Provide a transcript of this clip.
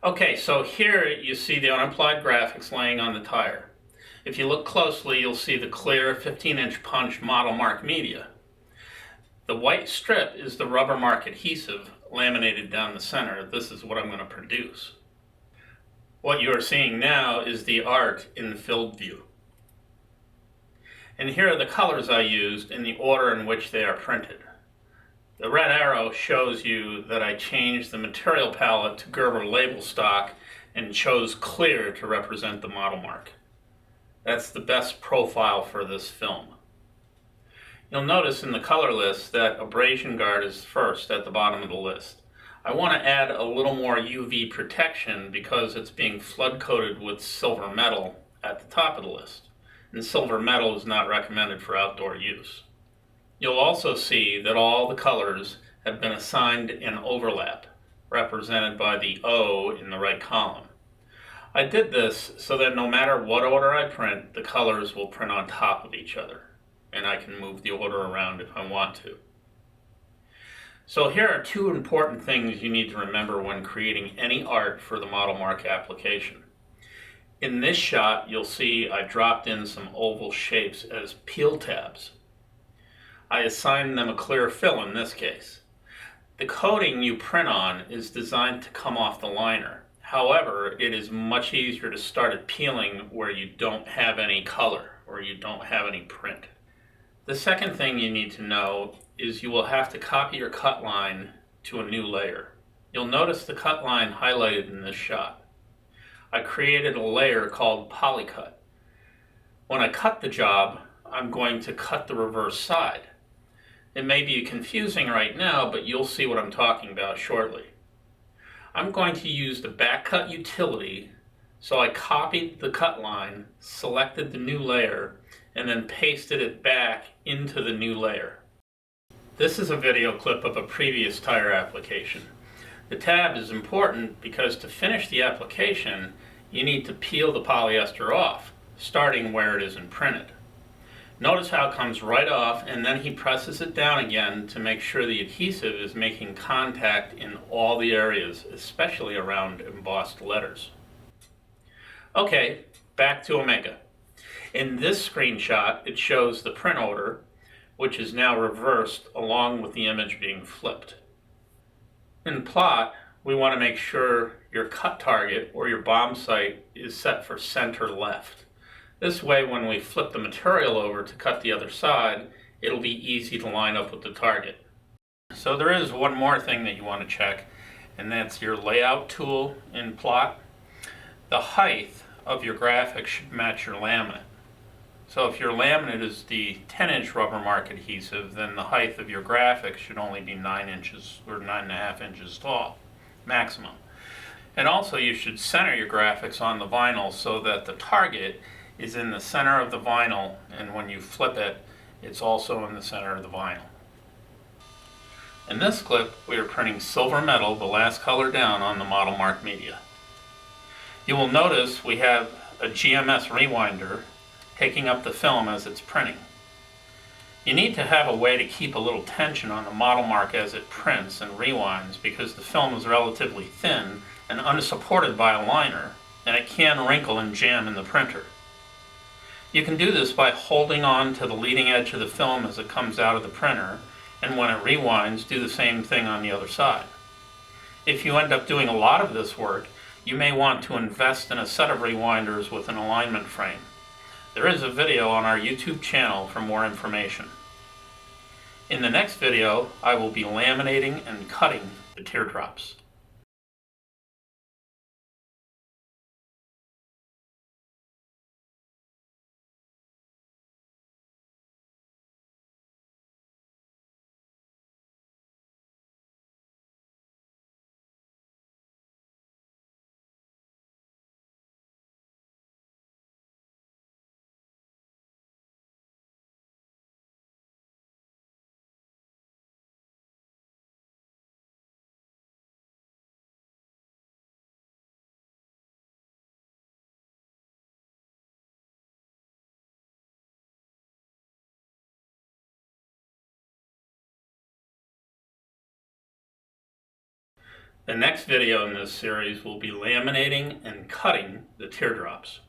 Okay, so here you see the unapplied graphics laying on the tire. If you look closely, you'll see the clear 15-inch punch ModelMark media. The white strip is the RubberMark adhesive laminated down the center. This is what I'm going to produce. What you are seeing now is the art in field view. And here are the colors I used in the order in which they are printed. The red arrow shows you that I changed the material palette to Gerber label stock and chose clear to represent the ModelMark. That's the best profile for this film. You'll notice in the color list that abrasion guard is first at the bottom of the list. I want to add a little more UV protection because it's being flood coated with silver metal at the top of the list. And silver metal is not recommended for outdoor use. You'll also see that all the colors have been assigned in overlap, represented by the O in the right column. I did this so that no matter what order I print, the colors will print on top of each other, and I can move the order around if I want to. So here are two important things you need to remember when creating any art for the ModelMark application. In this shot, you'll see I dropped in some oval shapes as peel tabs. I assigned them a clear fill in this case. The coating you print on is designed to come off the liner. However, it is much easier to start it peeling where you don't have any color or you don't have any print. The second thing you need to know is you will have to copy your cut line to a new layer. You'll notice the cut line highlighted in this shot. I created a layer called Polycut. When I cut the job, I'm going to cut the reverse side. It may be confusing right now, but you'll see what I'm talking about shortly. I'm going to use the backcut utility, so I copied the cut line, selected the new layer, and then pasted it back into the new layer. This is a video clip of a previous tire application. The tab is important because to finish the application, you need to peel the polyester off, starting where it isn't printed. Notice how it comes right off, and then he presses it down again to make sure the adhesive is making contact in all the areas, especially around embossed letters. Okay, back to Omega. In this screenshot, it shows the print order, which is now reversed along with the image being flipped. In plot, we want to make sure your cut target or your bomb site is set for center left. This way, when we flip the material over to cut the other side, it'll be easy to line up with the target. So there is one more thing that you want to check, and that's your layout tool in plot. The height of your graphic should match your laminate. So if your laminate is the 10-inch RubberMark adhesive, then the height of your graphic should only be 9 inches or 9.5 inches tall, maximum. And also you should center your graphics on the vinyl so that the target is in the center of the vinyl, and when you flip it, it's also in the center of the vinyl. In this clip, we are printing silver metal, the last color down, on the ModelMark media. You will notice we have a GMS rewinder taking up the film as it's printing. You need to have a way to keep a little tension on the ModelMark as it prints and rewinds because the film is relatively thin and unsupported by a liner, and it can wrinkle and jam in the printer. You can do this by holding on to the leading edge of the film as it comes out of the printer, and when it rewinds, do the same thing on the other side. If you end up doing a lot of this work, you may want to invest in a set of rewinders with an alignment frame. There is a video on our YouTube channel for more information. In the next video, I will be laminating and cutting the teardrops. The next video in this series will be laminating and cutting the teardrops.